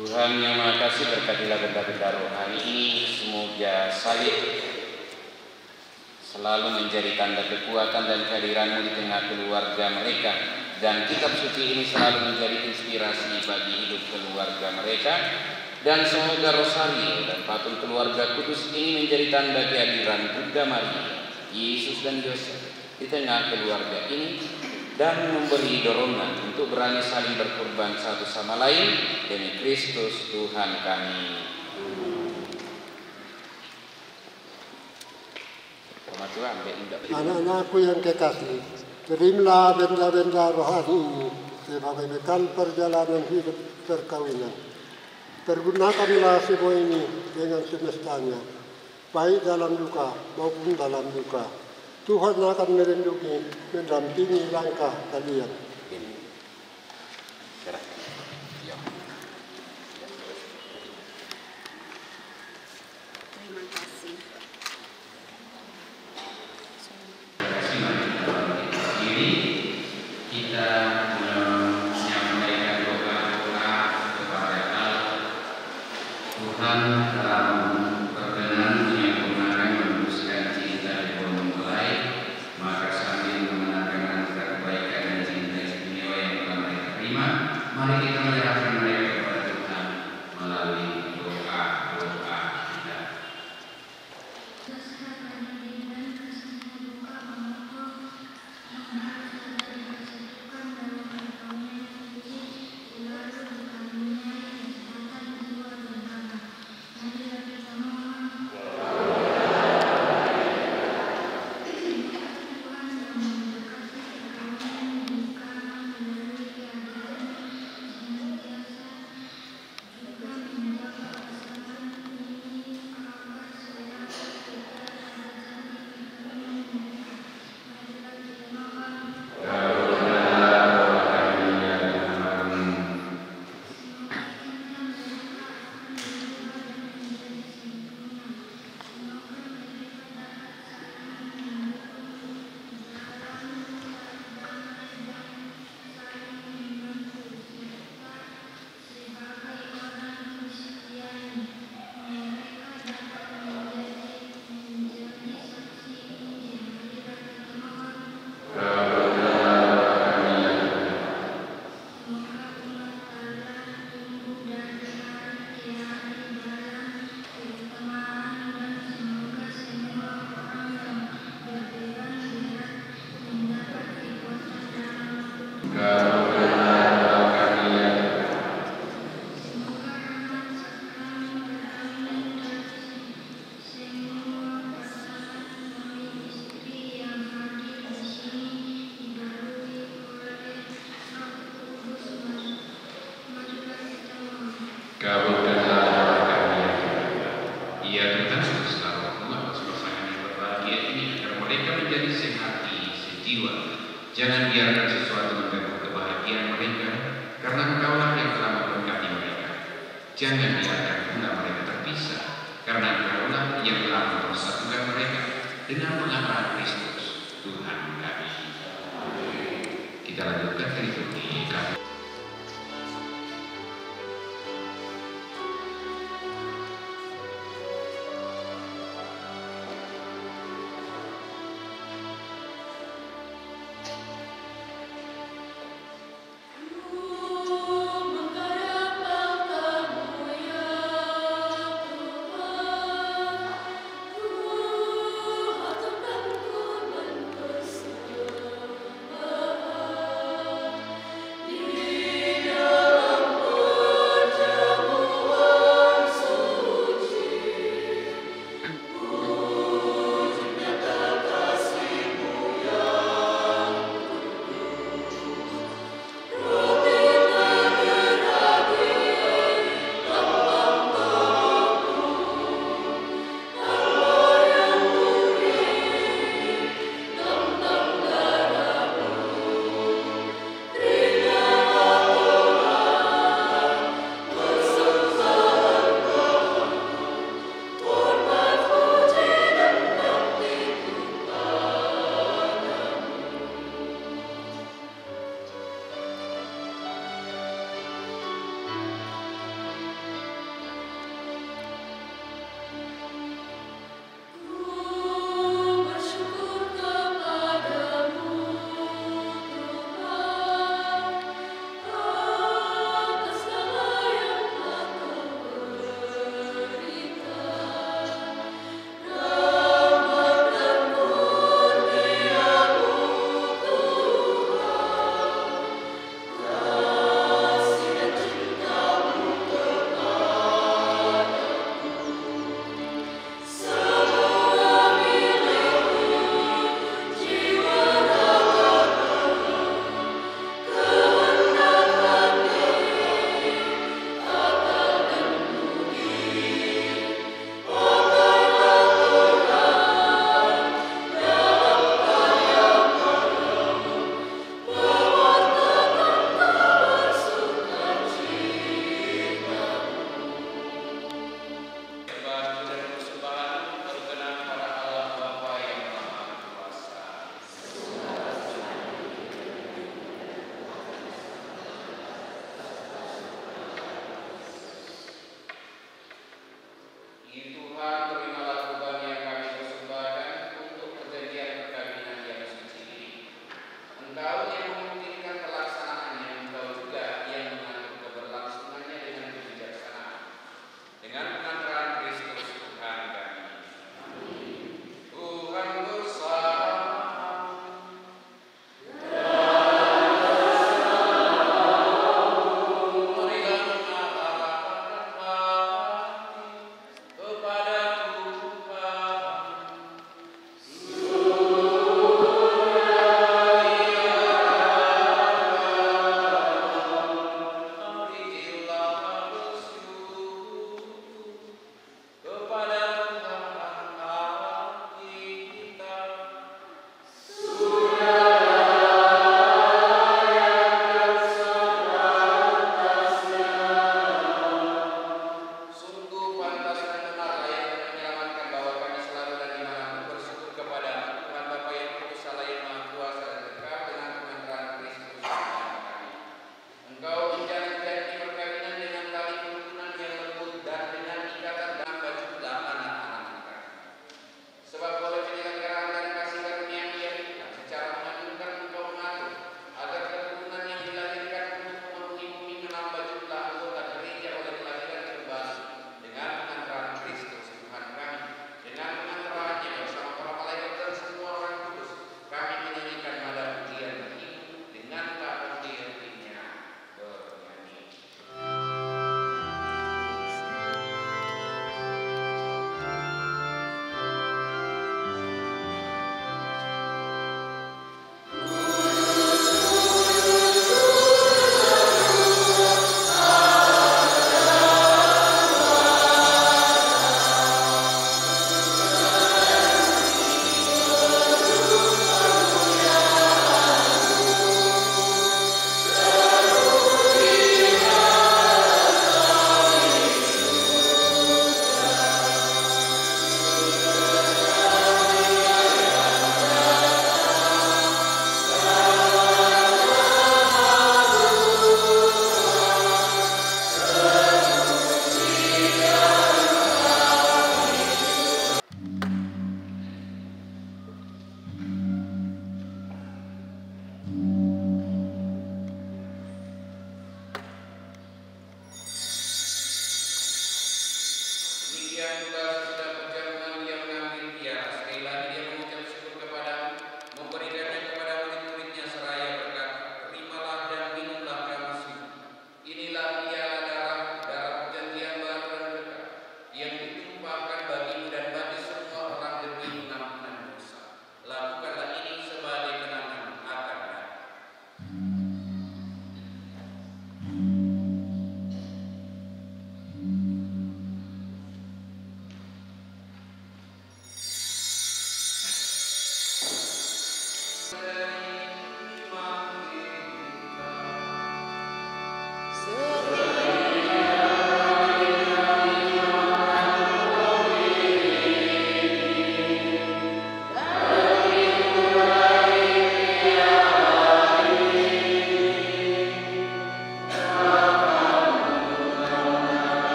Tuhan yang Maha Kasih, berkatilah benda-benda rohani ini, semoga salib selalu menjadi tanda kekuatan dan kehadiran-Mu di tengah keluarga mereka, dan kitab suci ini selalu menjadi inspirasi bagi hidup keluarga mereka, dan semoga rosario dan patung keluarga kudus ini menjadi tanda kehadiran Bunda Maria, Yesus dan Yosef di tengah keluarga ini, dan memberi dorongan untuk berani saling berkorban satu sama lain demi Kristus Tuhan kami. Anak-anakku yang kekasih, terimalah benda-benda rohani ini sebagai bekal perjalanan hidup perkawinan. Pergunakanlah semua ini dengan semestanya, baik dalam duka maupun dalam duka. Tuhan akan melindungi, mendampingi langkah kalian. Terima kasih. Kita menyampaikan doa-doa kepada Allah. Tuhan dalam perkenan yang mengarang meneruskan cinta di bumi mulai, maka sambil mengenangkan kebaikan dan cinta istimewa yang telah mereka terima, mari kita menyerahkan mereka kepada Tuhan melalui doa-doa kita. Jangan biarkan sesuatu mengganggu kebahagiaan mereka, karena Engkaulah yang telah memberkati mereka. Jangan biarkan pula mereka terpisah, karena Engkaulah yang telah mempersatukan mereka dengan pengakuan Kristus Tuhan kami. Kita lanjutkan liturgi kami. Yeah.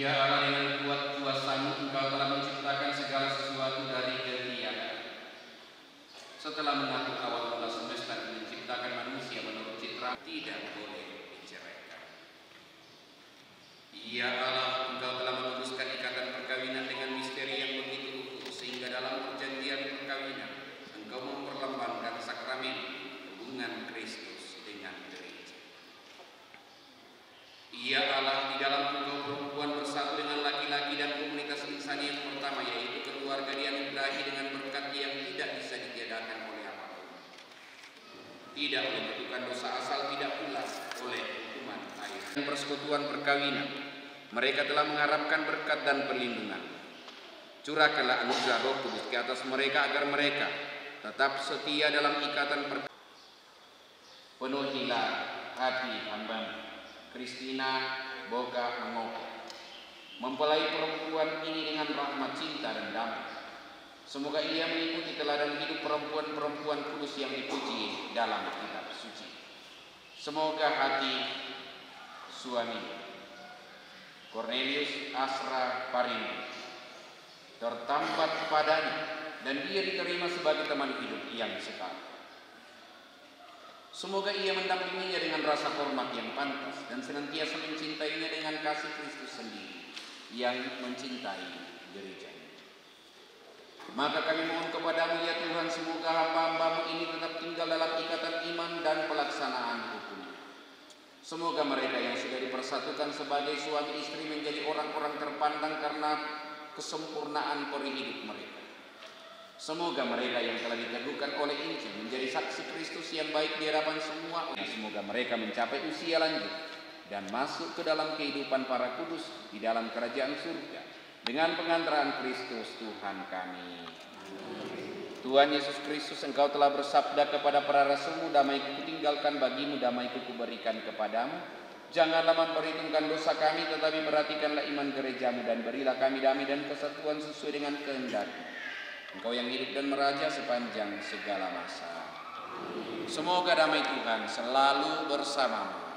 Ya Allah, dengan kuat kuasa-Mu Engkau telah menciptakan segala sesuatu dari ketiadaan. Setelah mengatur awal mula semesta dan menciptakan manusia menurut citra, tidak boleh diceraikan. Ya Allah, Engkau telah memutuskan ikatan perkawinan dengan misteri yang begitu utuh, sehingga dalam perjanjian perkawinan Engkau memperlambangkan sakramen hubungan Kristus dengan gereja. Ia Allah di dalam tunggal perempuan bersatu dengan laki-laki dan komunitas insan yang pertama, yaitu keluarga, dianugerahi dengan berkat yang tidak bisa ditiadakan oleh apapun. Tidak oleh kutukan dosa asal, tidak pula oleh hukuman air. Dan persekutuan perkawinan, mereka telah mengharapkan berkat dan perlindungan. Curahkanlah anugerah Roh Kudus ke atas mereka agar mereka tetap setia dalam ikatan perkawinan. Penuhilah hati hamba Kristina Boga Angoko, mempelai perempuan ini dengan rahmat, cinta, dan damai. Semoga ia mengikuti teladan hidup perempuan-perempuan kudus yang dipuji dalam kitab suci. Semoga hati suami Cornelius Asra Parini tertambat padanya dan ia diterima sebagai teman hidup yang sekali. Semoga ia mendampinginya dengan rasa hormat yang pantas dan senantiasa mencintainya dengan kasih Kristus sendiri yang mencintai gereja-Nya. Maka kami mohon kepadamu ya Tuhan, semoga hamba-hambamu ini tetap tinggal dalam ikatan iman dan pelaksanaan hukum. Semoga mereka yang sudah dipersatukan sebagai suami istri menjadi orang-orang terpandang karena kesempurnaan peri hidup mereka. Semoga mereka yang telah diteguhkan oleh Injil menjadi saksi Kristus yang baik di hadapan semua orang. Semoga mereka mencapai usia lanjut dan masuk ke dalam kehidupan para kudus di dalam kerajaan surga dengan pengantaran Kristus Tuhan kami. Tuhan Yesus Kristus, Engkau telah bersabda kepada para rasulmu, damai-Ku kutinggalkan bagimu, damai-Ku kuberikan kepadamu. Janganlah memperhitungkan dosa kami, tetapi perhatikanlah iman gerejamu, dan berilah kami damai dan kesatuan sesuai dengan kehendak-Mu. Engkau yang hidup dan meraja sepanjang segala masa. Semoga damai Tuhan selalu bersamamu.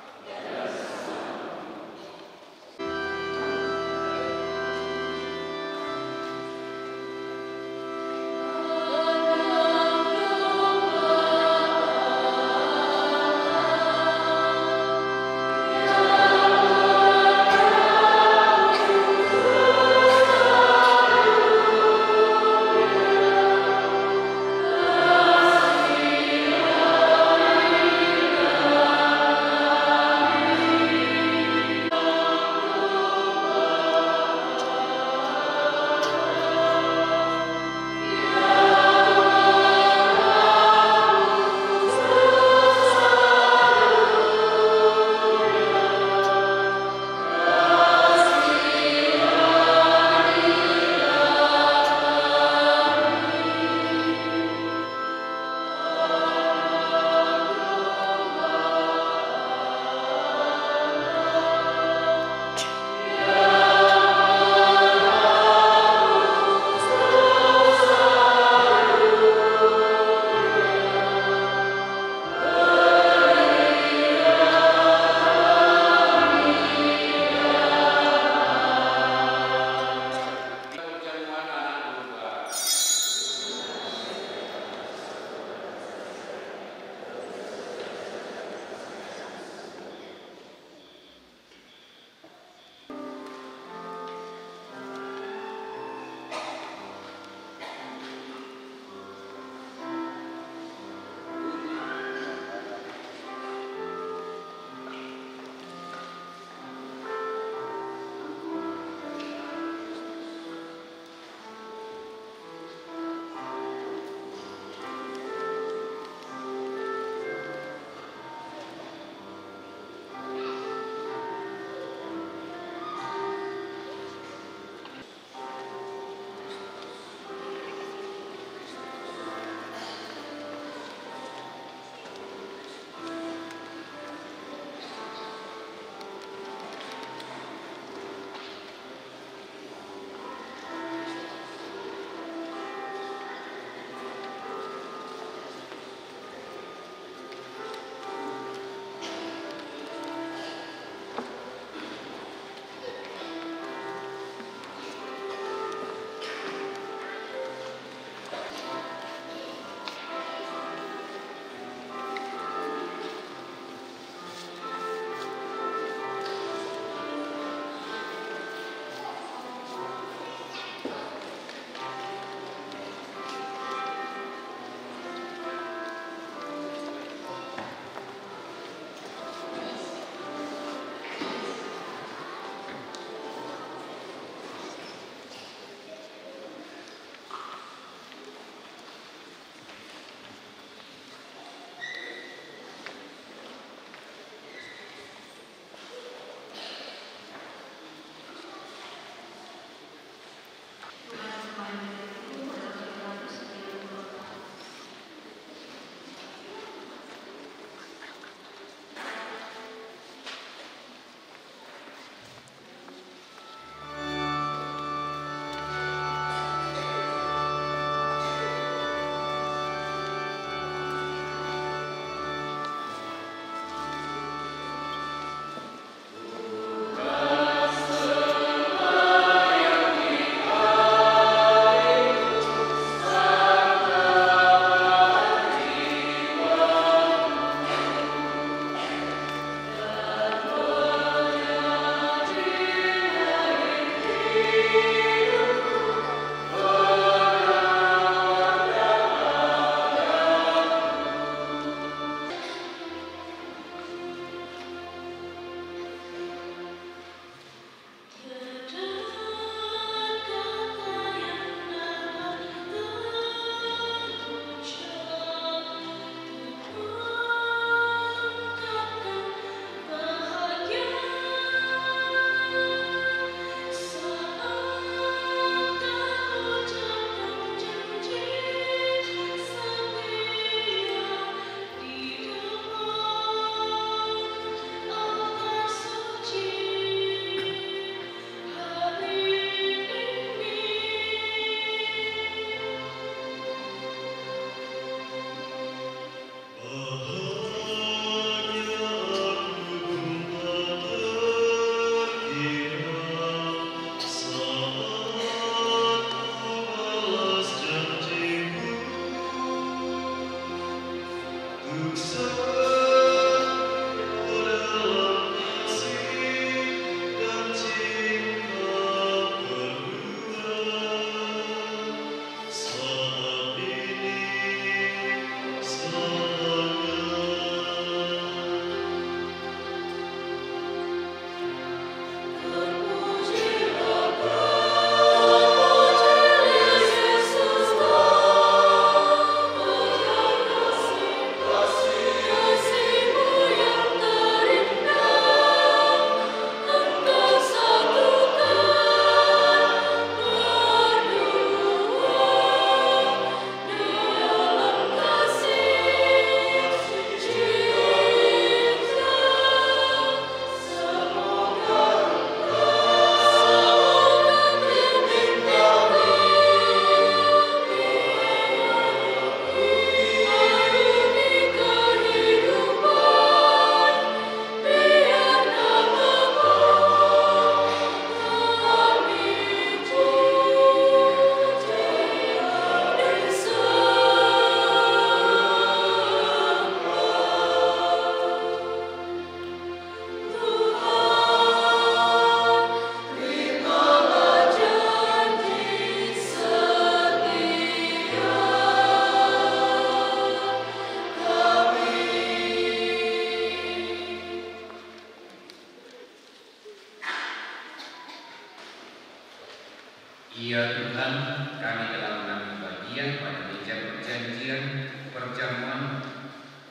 Ya Tuhan, kami telah mengambil bagian pada meja perjanjian perjamuan.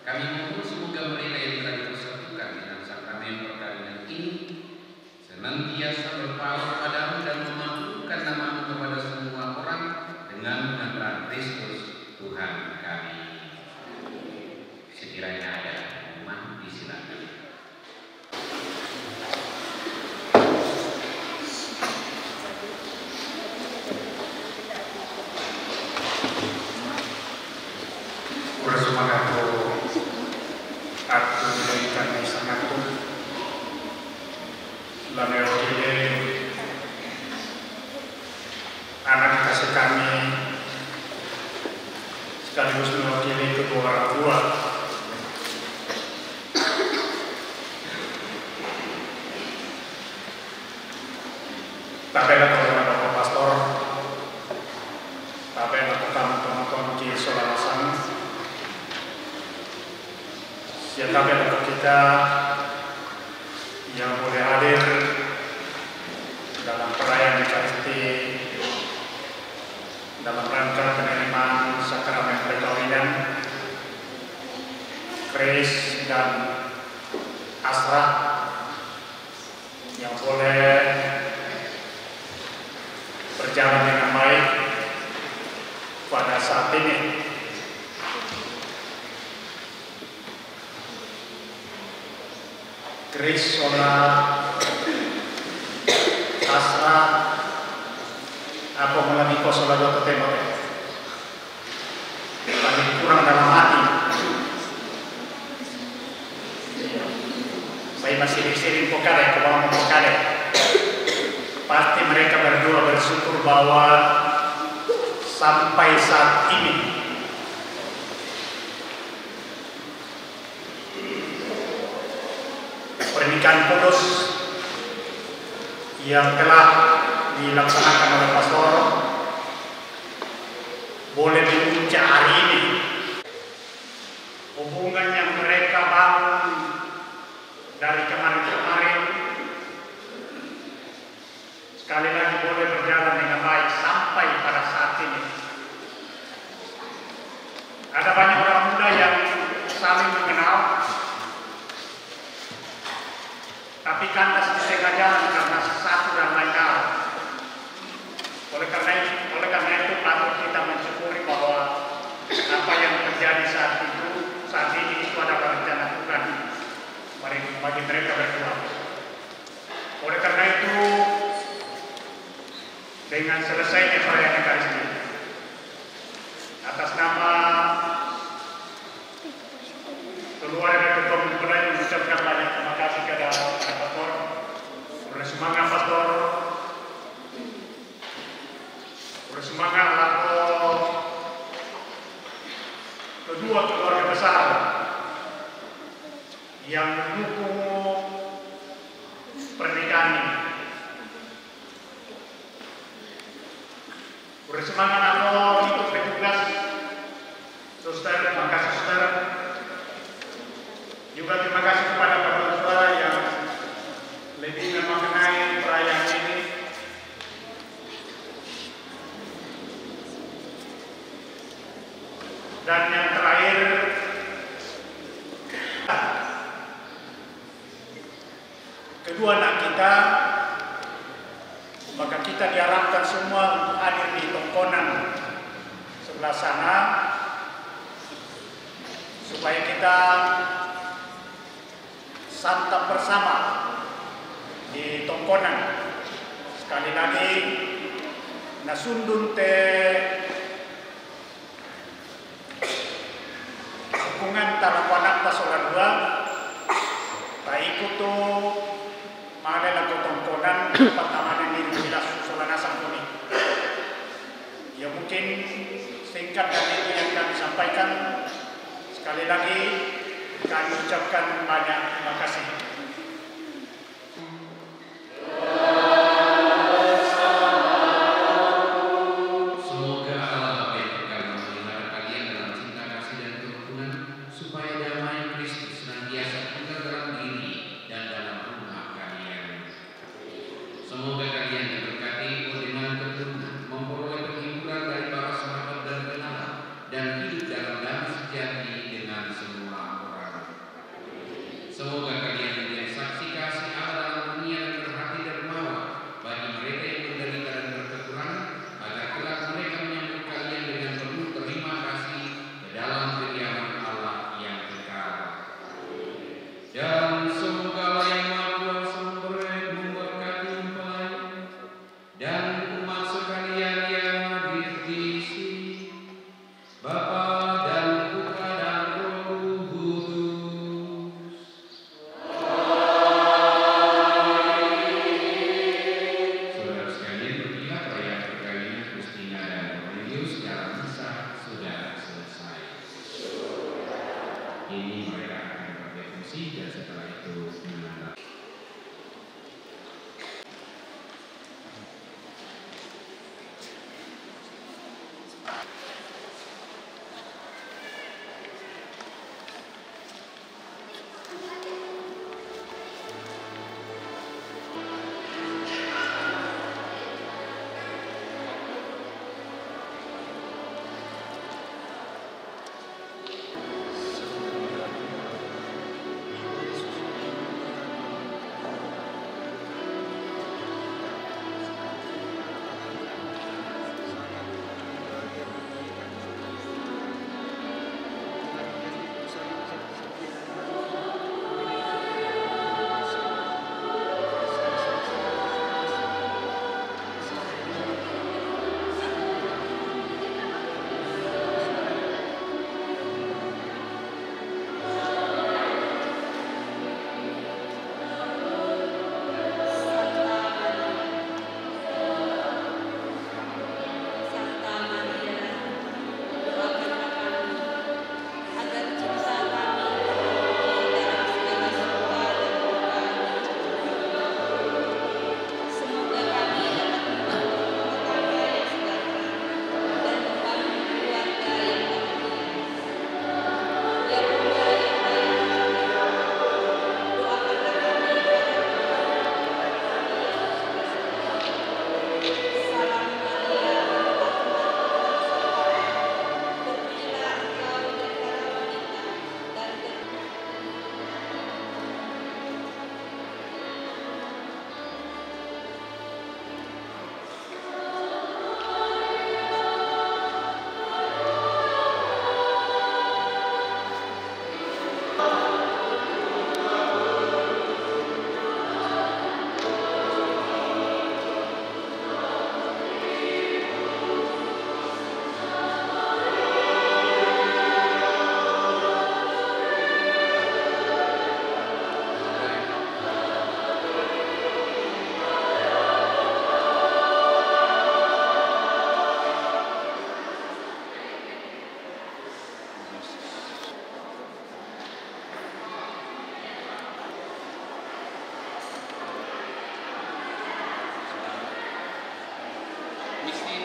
Kami mohon semoga mereka yang telah dipersatukan dalam sakramen perkawinan ini senantiasa berpaut padamu dan memampukan namamu kepada semua orang dengan mengenal Kristus Tuhan kami. Sekiranya ada pengumuman, disilakan. Anak kasih kami sekaligus mewakili kedua orang tua Tabela Korona Bapak Pastor, Tabela teman-teman Ki Solanasan, siapa tabela kita yang boleh hadir dalam perayaan Ekaristi dalam rangka penerimaan sakramen perkawinan Kris dan Asra yang boleh berjalan dengan baik pada saat ini. Kris sola Asra apa melalui kosola dota tembak paling kurang dalam hati. Saya masih disiring pokare, kebawa pokare. Pasti mereka berdua bersyukur bahwa sampai saat ini pernikahan kudus yang telah dilaksanakan oleh pastor boleh diucap hari ini. Hubungan yang mereka bangun dari kemarin-kemarin sekali lagi boleh berjalan dengan baik sampai pada saat ini. Ada banyak orang muda yang saling mengenal, tapi kandas di tengah jalan karena satu dan lain hal. Oleh karena itu patut kita mensyukuri bahwa apa yang terjadi saat ini itu adalah rencana Tuhan bagi mereka berdua. Oleh karena itu, dengan selesainya perayaan Ekaristi, atas nama keluarga ketua mempelai mengucapkan banyak terima kasih kepada Pastor. Semangat Pastor, bersemangat atau kedua keluarga besar yang mendukung pernikahan ini. Bersemangat atau ikut petugas, suster, terima kasih suster. Juga terima kasih kepada para saudara yang lebih mengenai perayaan ini. Dan yang terakhir, kedua anak kita, maka kita diharapkan semua untuk hadir di tongkonan sebelah sana supaya kita santap bersama di tongkonan. Sekali lagi, nasundun te hubungan tarawanak ta solar dua, tak ikut tu mana lagu tongkonan pertama ini jelas Solanasan ini. Ya mungkin singkat dan itu yang kami sampaikan. Sekali lagi kami ucapkan banyak terima kasih. Semoga kalian diberkati oleh Tuhan.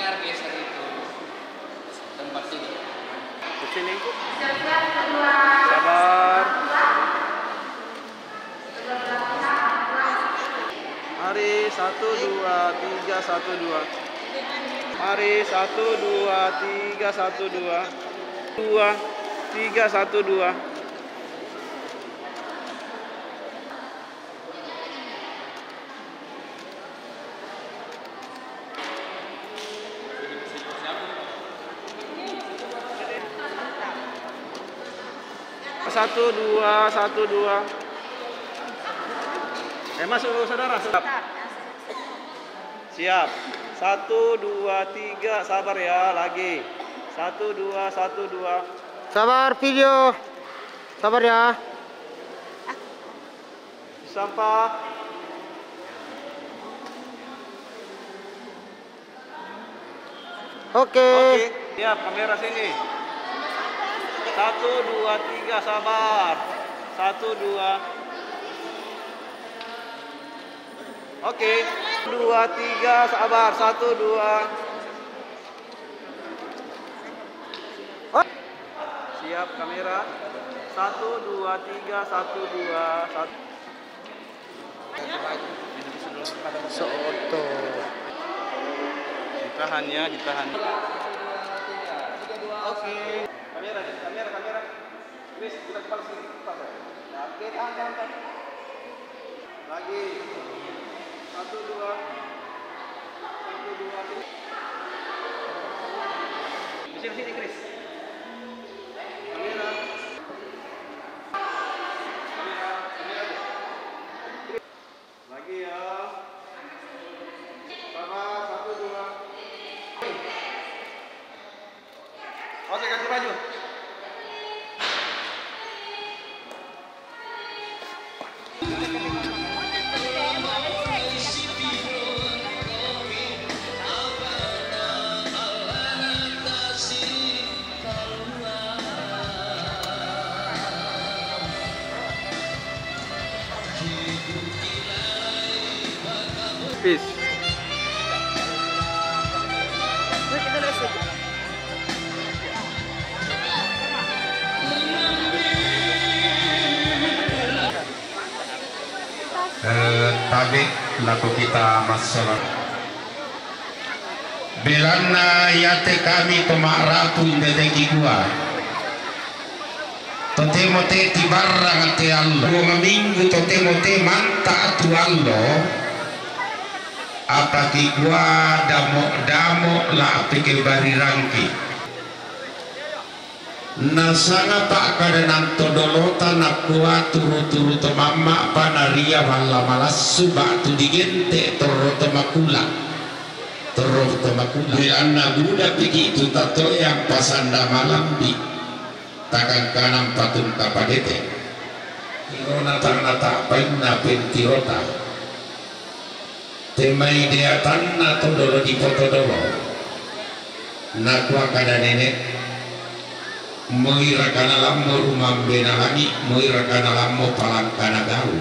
dengar geser itu tempat tidur. Ke sini. Sabar. Mari 1 2 3 1 2. Mari 1 2 3 1 2. 2 3 1 2. Satu dua, masuk saudara, siap. Siap. 1 2 3, sabar ya, lagi. 1 2 1 2. Sabar video. Sabar ya. Sampah. Oke. Siap, kamera sini. 1 2 3, sabar. 1 2. Oke. 2 3, sabar. 1 2. Siap, kamera. 1 2 3 1 2 1. Soto. Ditahan ya, ditahan. Oke. Kamera. Chris, kita kepala sini. Oke, tahan. Lagi. 1 2. 1 2. Sini, Chris. Kamera. Lagi ya. Sama 1 2. Oke, ganti baju. Peace. Tabi laku kita masalah belana yate kami pemaratu indedeki gua totemo te tibarang te Allah 2 minggu totemo te manta tu Allah apa ki gua damo la pikir bari rangki nasanga pak kadenan todolota nakua turu-turu to mamma panaria wala malassu batu digente toroto makula bilanna buda piki itu tato yang pasanda malambi takang kanang patun kapadete irona tanata painna pentirota temai dia tanna todolo di potodolo nakua kada nenek moira kana lammo rumambena lagi moira kana lammo palang kana gau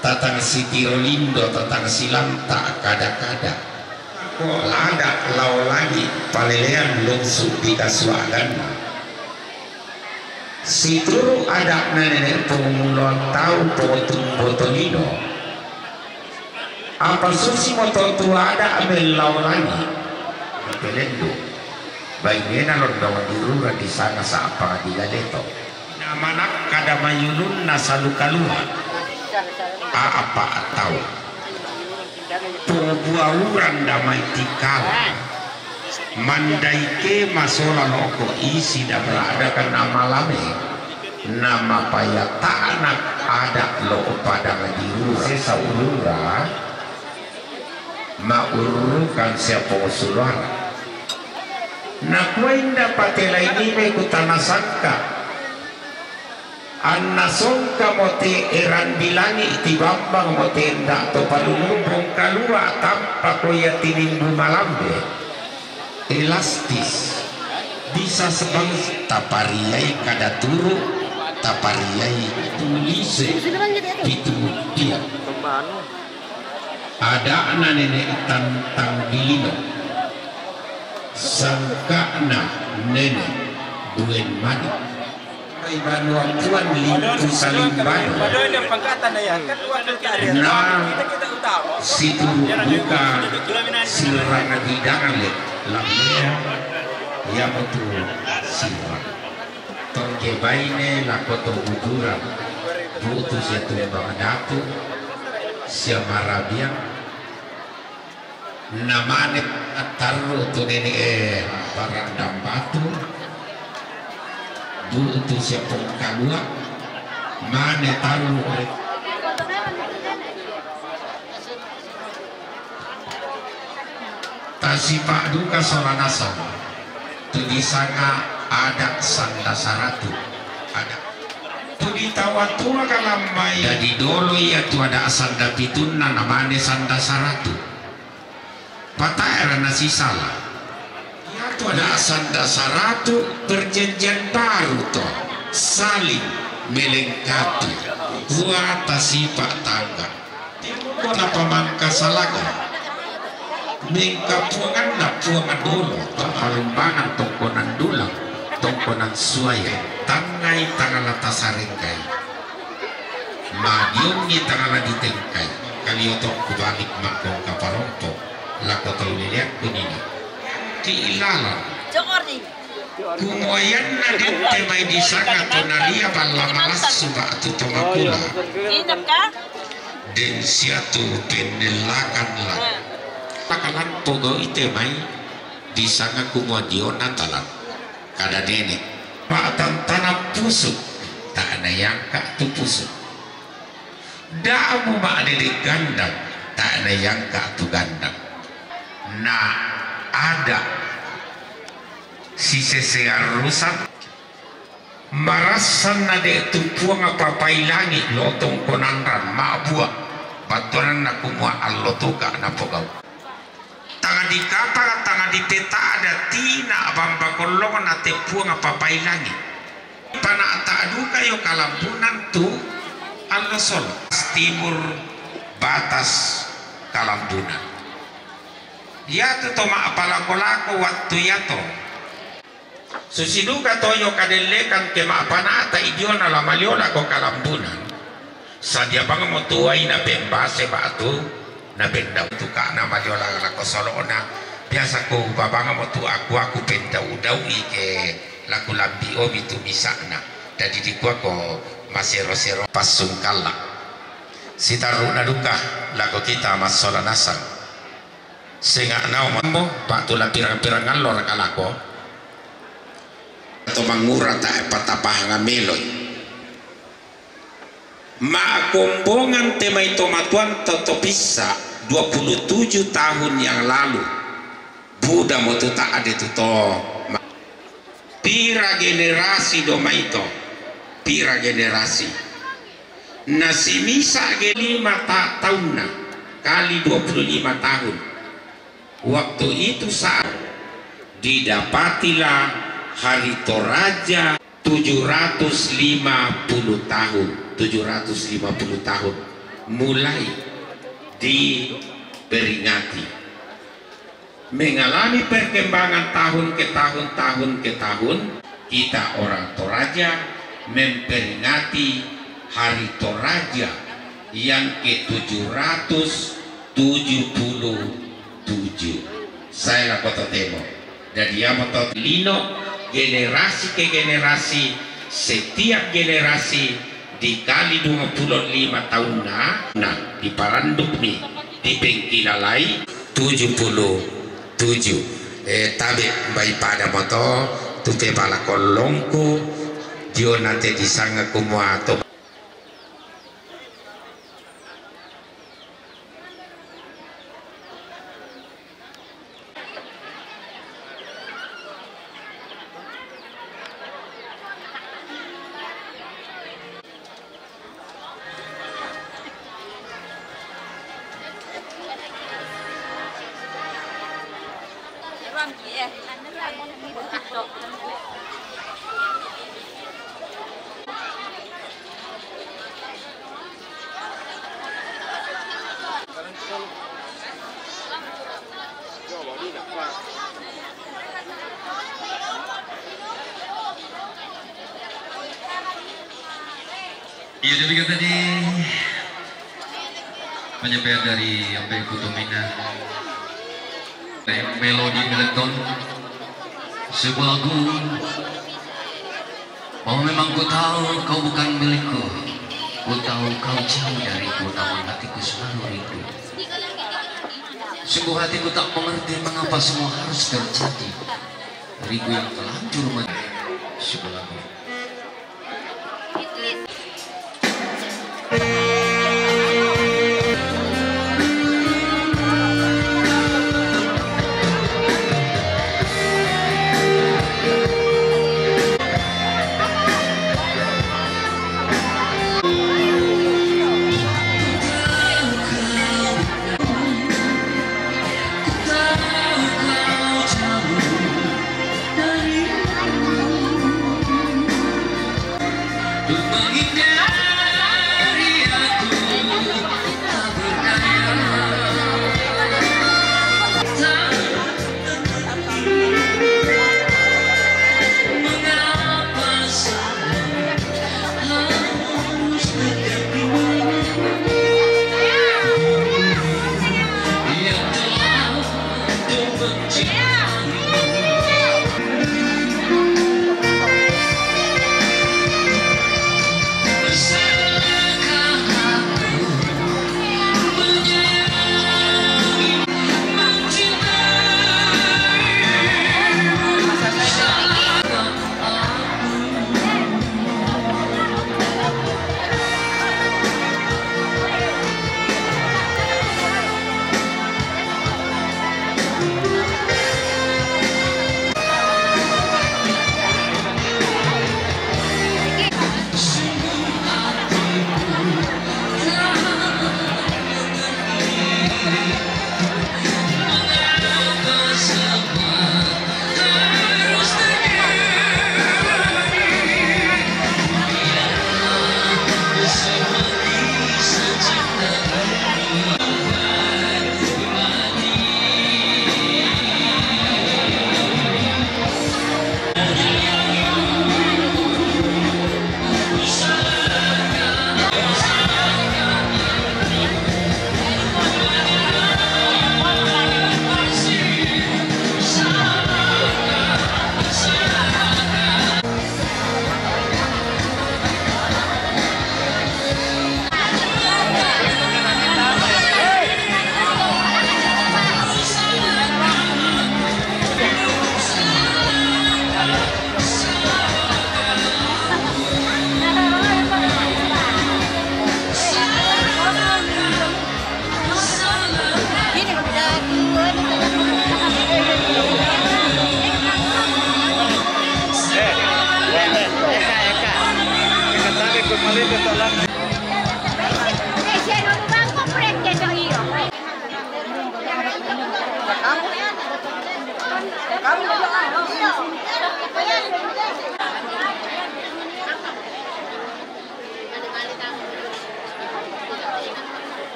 tatang si tirolindo tatang silam tak kada-kada kok ada lau lagi palelean lungsu di kaswagan si turu ada nenek pengulon tau potung botolino apa susi motor tua ada ambil lau lagi pelendo baiknya lo dawan dirura di sana saapa di galeto namanak kada mayulun nasalu kalua apa tahu perbuauran damai tikala mandaike masola loko isi dah berada kan nama lame nama paya tanak ada lo pada dirura saulura maurukan siapa usulan nakwainda patela ini mekutana sangka anna songka mote eran bilangi tibambang mote ndak to palulumbong kalua tanpa koya tinimbu malambe elastis bisa sebang tapariai kada turu tapariai tulise itu dia ada nenek tantang bilino sangkana nenek duen mani ay banuang tuan lingku saling banu na situ buka silrana hidangan le lamnya yamutu silrana tongke baine lakoto budura butu siatu bangdatu siamarabiang namane ataru tu nene parandam batu butu siapong kalua mane taru tasipak duka soranasa tu disanga ada sanda saratu ada tu ditawa tua kalamai jadi dolo ya tu ada sanda pituna namane sanda saratu patah nasi salah ya tu ada sanda saratu perjanjian baru toh saling melengkapi buat tasipak tangga kenapa mangka salaga mengkapuangan na puangan dulu tong halumbangan tongkonan dulang tongkonan suaya tangai tangalata saringkai madium ni tangala ditengkai kali otok kubalik makong kaparompo lakotol lihat kunini di ilalan kumoyan na din temay di sanga tonaria balamalas suba tutomapula den siatu penelakan lang takalan pogo ite mai di sanga kumodiona talan kada dene paatan tanah pusuk tak ada yang kak tu pusuk daamu mak ada di gandang tak ada yang kak tu gandang nah ada si sesear rusak marasan nade tumpuang apa pai langit lotong konanran mak buah baturan nak kumua allotuka na pogau tangan di kapal tangan di peta ada tina bamba kolongan ate puang apa pai langit pana tak duka yo kalampunan tu alosol timur batas kalampunan ya tu toma apala kolako waktu ya to susiduka toyo kadelekan ke ma pana ata idiona la maliola ko kalampunan sadia bang mo tuai na bembase batu na benda tu kana majola la ko solona biasa ko babanga mo tu aku benda udau ke laku lambi obi tu bisana jadi di ko masero-sero pasungkala sitaruna duka laku kita masola nasang singa nao mo patu la pirang-pirang ngalor kalako atau mangura ta patapah ngameloy maakombongan temai tomatuan totopisa 27 tahun yang lalu Buddha motu tak ada tu to pira generasi domaito pira generasi nasi misa ke 5 tahun kali 25 tahun waktu itu saat didapatilah hari Toraja 750 tahun 750 tahun mulai diperingati mengalami perkembangan tahun ke tahun kita orang Toraja memperingati hari Toraja yang ke 777 saya lakoto temo dari yamoto lino generasi ke generasi setiap generasi dikali 25 tahun nah di Paranduk nih di Pengkilalai 77 tabe bai pada moto tupe bala kolongku dio nanti disanga kumua to Ya demikian tadi penyampaian dari Ambe Kutumina melodi elektron sebuah lagu bahwa memang ku tahu kau bukan milikku, ku tahu kau jauh dariku, namun hatiku selalu rindu. Sungguh hatiku tak mengerti mengapa semua harus terjadi. Diriku yang terlanjur sebuah lagu.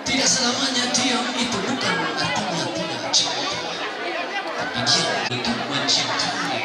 Tidak selamanya diam itu bukan artinya tidak cinta, tapi diam itu mencintai.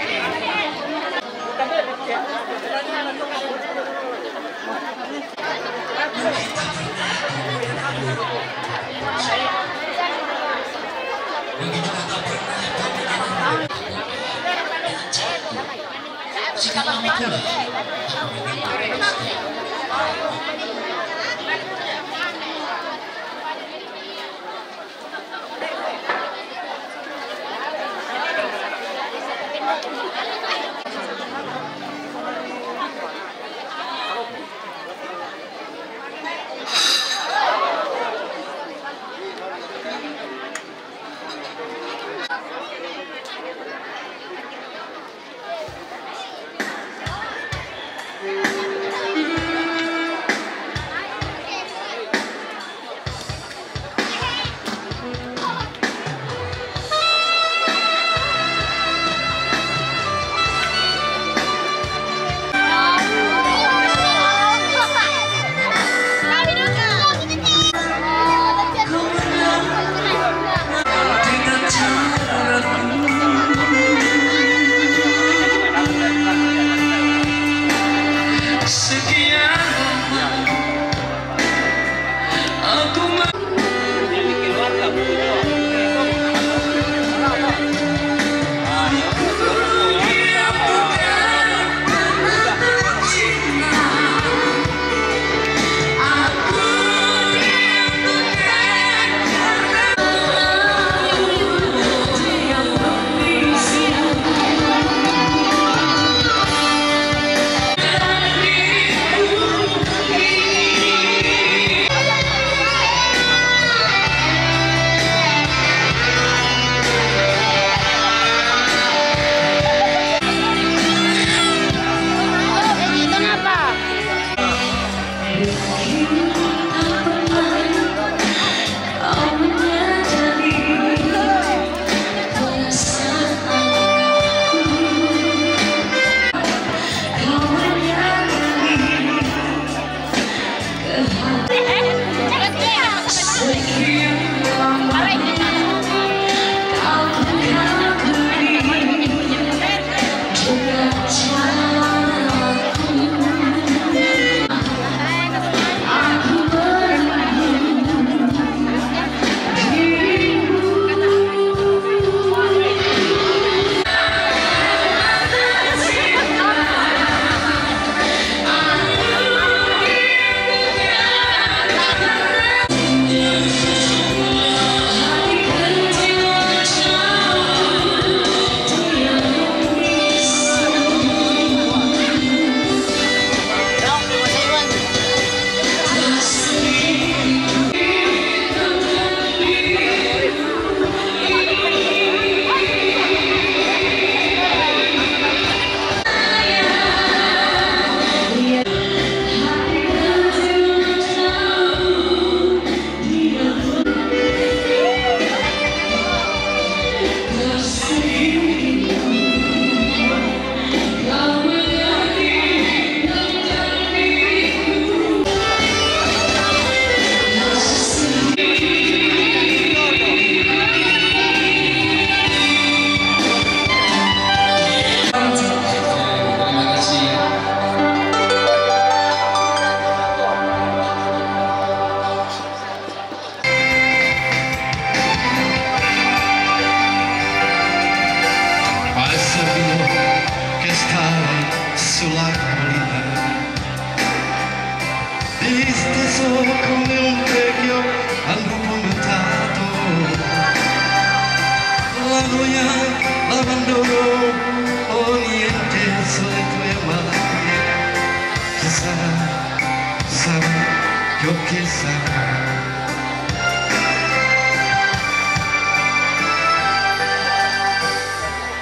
kekesalan.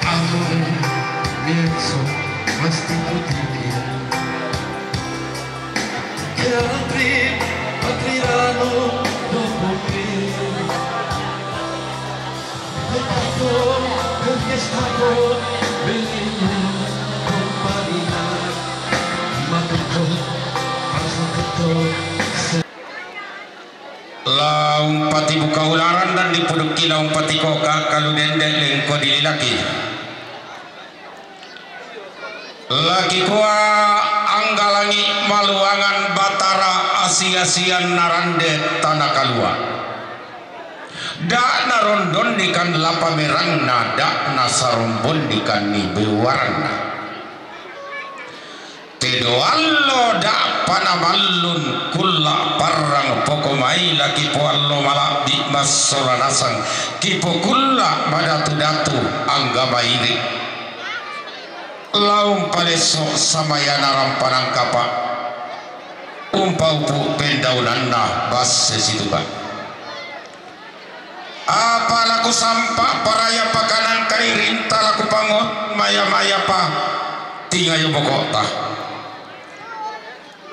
Amor mezzo pasti putih che altri patriranno dopo me. Peccato perché è stato bellino compagnia, ma tutto pasó tutto. Laung pati buka ularan dan dipuduki laung pati koka kalau dendek lengko dililaki. Laki kuah anggalangi maluangan batara asia-asian narande tanah kalua. Dak narondon dikan lapa merang nada nasarumpun dikan ni bewarna. Tedoallo dak panamallun kulla parang pokomai laki poallo malak di masolanasang kipo kulla madatu datu anggama ini. Laung paleso samayana rampanang kapa umpaupu pendaunanna bas sesituba apa laku sampah paraya pakanan kairinta laku pangot maya-maya pa tingayo bokota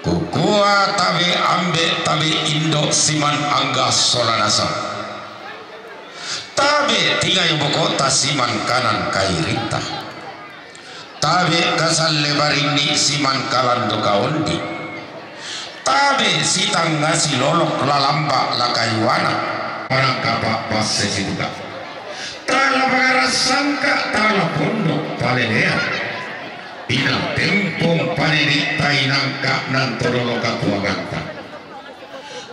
kukua tabe ambe tabe indo siman angga solanasa tabe tingayo bokota siman kanan kairinta tabe kasal lebarini siman kalando kaundi tabe sitang ngasi lolok lalamba lakayuana orang kapak base juga tala pangaras sangka tala pondok palelea inang tempong paneni tainangka nantololoka tuaganta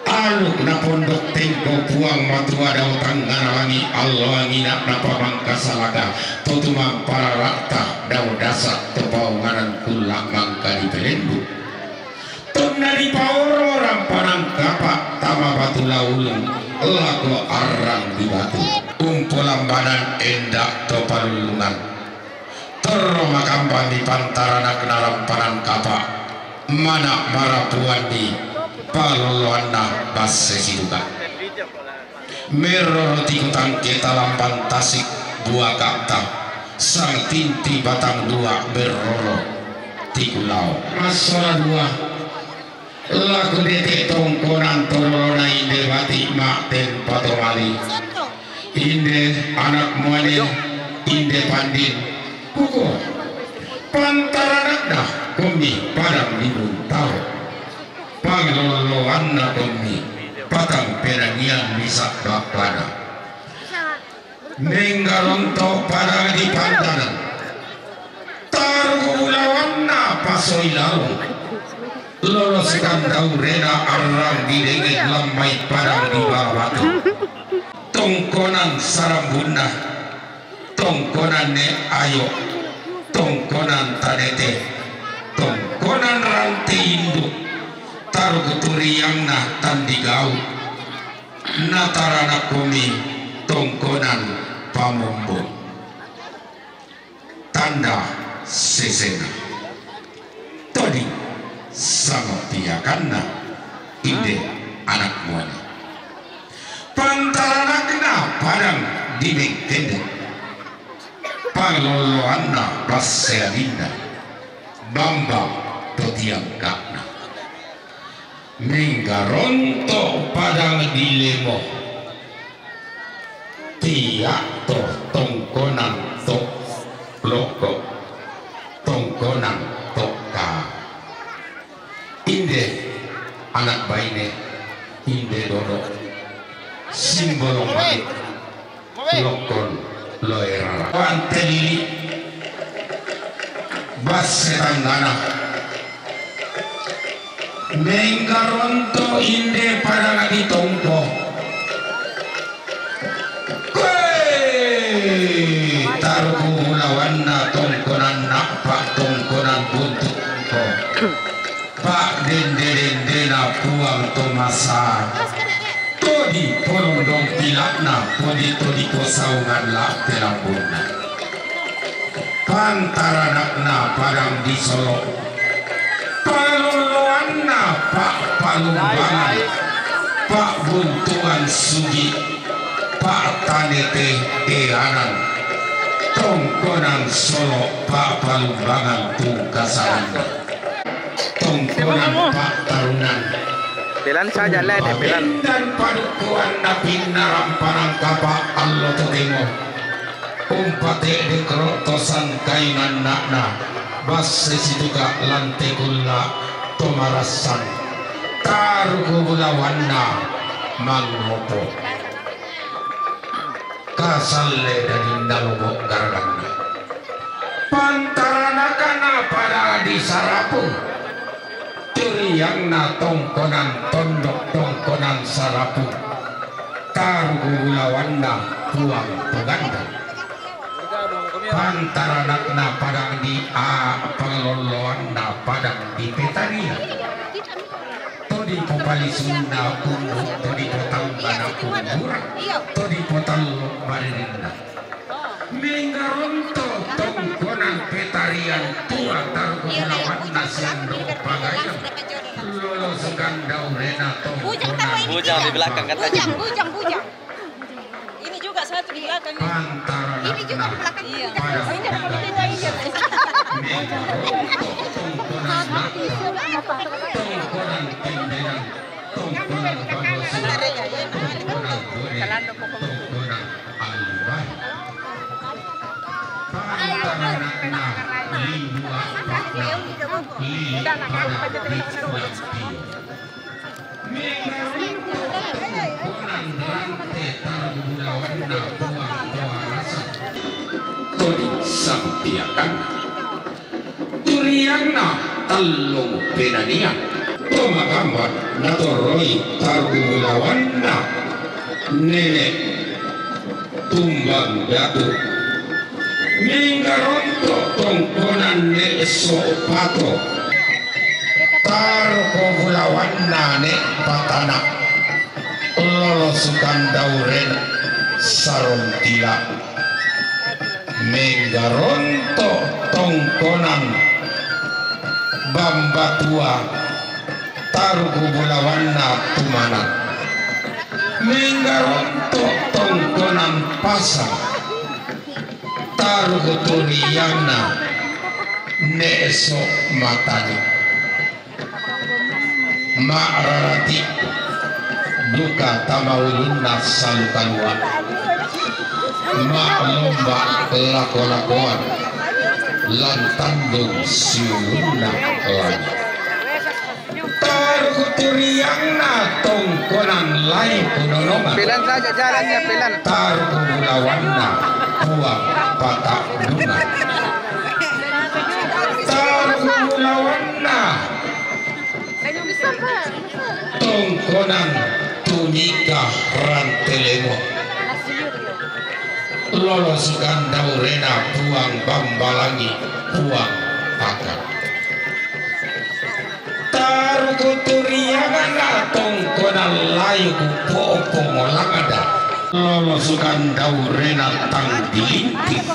aluk na pondok tengko puang matua dau tangganangi Allah ngina na pamangka salaka tutumang para rakta dau dasak tepau ngaran kulak mangka di pelendu tuna di paoro rampanang kapak tama batu laulung laku arang di batu umpulambanan endak topalulungan terro makamban di pantarana kena rampanan kapak mana marapuan di paloloana basse siduka meroro tikutang kita lampan tasik buah kakta sang tinti batang dua beroro tikulau masalah dua laku detik tongkonan torona inde batik mak ten patomali inde anak muane inde pandin pukul pantaran dah komi padang minum tahu panglolo anna komi patang perangian bisa bapada menggalonto padang di pantanan taruh lawanna pasoi lalu loloskan kau rena arang di dengit lamai padang di bawah tongkonan sarambuna tongkonan ne ayo tongkonan tadete tongkonan ranti induk taruh kuturi yang nah tandigau natarana komi tongkonan pamombo tanda sesena tadi sama piakanna ide anak muani pantaranakna padang dimeng tende pangloloanna basealinda bamba totiang kakna menggaronto padang dilemo tiak to tongkonan to loko tongkonan toka inde anak baine inde dono simbol balik lokon loerara wantelili basetanggana menggaronto inde pada lagi tongko taruh lawanna tongkonan nakpak tongkonan buntut pak dendena puang tomasa todi polondong pilakna todi kosaungan lak telambuna pantaranakna padang di Solo paloloanna Pak Palumbangan, Pak Buntuan Sugi, Pak Tanete Eranan, Tongkonan Solo Pak Palumbangan Pungkasan, Tongkonan Pak Tarunan, Pelan saja lah deh, pelan. Dan padukuan Napina Rampanang Kapa Allo Todemo, Umpate de Krotosan Kainan Nakna, Bas Sesiduka Lantegula Tomarasan, Tarugulawanna Mangopo, Kasalle dari Nalobo Garagana, Pantaranakana pada di Sarapu, Turiyangna Tongkonan Tondok Tongkonan Sarapu, Tarugulawanna Puang Puganda, Pantaranakna padang di Pangloloanna padang di Petania, Todi Popali Sunda Kundu, Todi Potambana Kumbura, Todi Potallo Maririnda, Menggaronto Tongkonan Petarian Tua Tarugulawanna Siando Pagayang, Lolo Segandau Rena Tongkonan Bujang di belakang katanya. Bujang. Ini juga satu di belakang. Ini juga di belakang. Iya. Todi Sampiakan, Turiangna Tallung Penania, Toma Gambar Natoroi Tarugulawanna, Nenek Tumbang Datu, Menggaronto Tongkonan Ne Sopato, Tarugulawanna Ne Patana, Lolo Sukandauren Sarontila, Menggaronto Tongkonan Bambatua Tarugulawanna Tumana, Menggaronto Tongkonan Pasang Taruguturiana Neso Matani, Ma'rarati Duka Tamaulunna Salukanwa, Mak lomba lako-lakoan lantandung siuluna lagi, Taruguturiangna Tongkonan lain punolongan, Pelan saja jalannya, pelan. Tarugulawanna Puang Patak Dungan, Tarugulawanna Tongkonan Tunika Rantelemo, Lolos Gandau Rena Puang Bambalangi Puang Pakat, Taruguturiangna Tongkonan layu Popo Molangada, Lolos Gandau Rena Tang Dilintik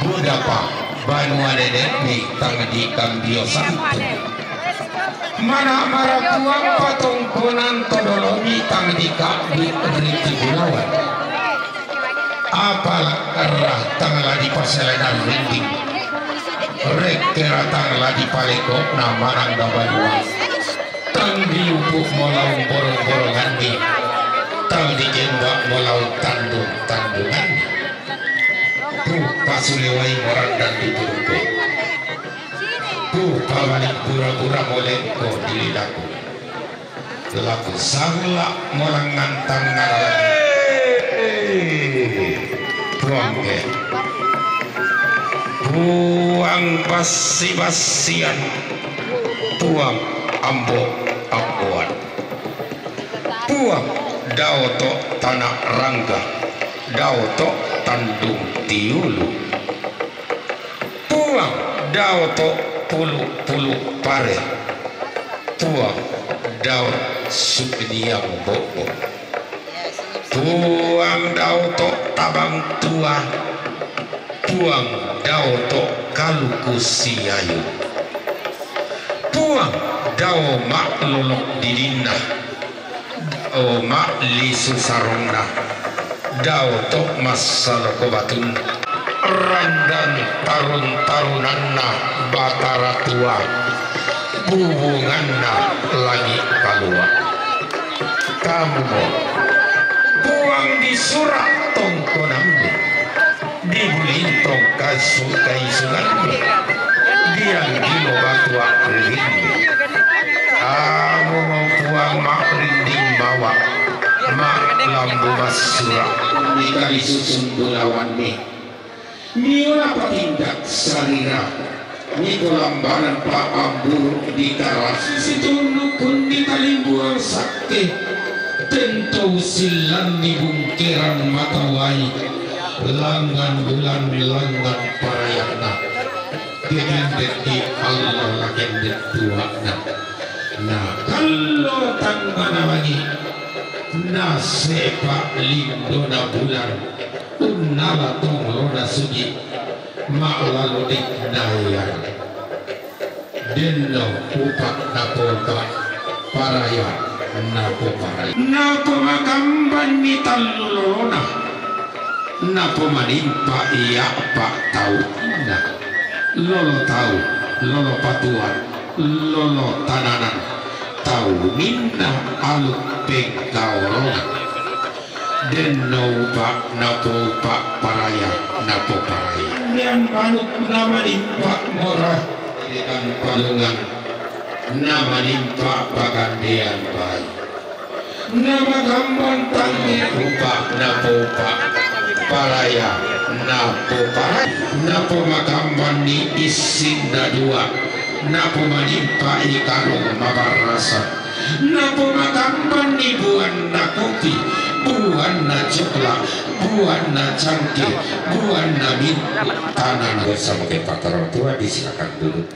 Budapa Banua Nenek Nih Tang di Kambio Santu, Mana Mara Puang Patongkonan Todolomi Tang di Kambi Riti Bulawan, Apalah kerah tanglah di Paselenan Rinding, Rekera tanglah di Paleko Namarang Gabaduan, Tang diupuk molau borong-borongan di, Tang di jembak molau tandung-tandungan, Pasulewai orang dan dituruku, Pawalik pura-pura moleko di lidahku, Laku sangla molang ngantang ngaralagi, Puangke Puang basi-basian, Puang ambo-amboan, Puang Daoto Tanah Rangga, Daoto Tandung Tiulu, Puang Daoto Pulu-pulu Pare, Puang Daot Sukdiang Bobo, Puang Daoto Tabang Tua, Puang Daoto Kaluku Siayu, puang dao mak lolok didinda o mak lisu sarongna dao tok masaloko batun randan tarun-tarunanna batara tua hubunganna lagi kalua kamu puang di surat tongkonambe dibulintong kaisulanbe diang gilo batua rinding kamu mau puang mak rinding bawa mak lambu masura dikali susun bulawan ni olah patindak sarira ni kolambaran pak ambur di karas situlukun di kalimbuang sakti tentu silan di bungkiran matawai langan bulan langan parayana kegendet di Allah kegendet tuana nah kalau tanggana lagi nasepa lindona bulan unnala tonglona sugi maklalu diknayan denno upak napopa paraya napo paraya napo magamban ni talulona napo manimpa iya pak tau na lolo tau lolo patuan lolo tananan tau minna aluk pengkaorona denno pak napo pak paraya napo paraya yang manuk nama nimpak morah dengan palungan nama nimpak pagandian bayi nama gamban tangi rupa napo pak paraya napo paraya napo magamban ni isinda dua napo manimpa ikarong mabarasa napo magamban ni buan na kopi buan na coklat buan na cangkir buan na min tanah bersama Pak orang tua disilakan duduk.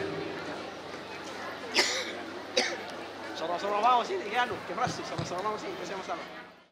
Sama-sama mau sih, ya, sama-sama mau sih.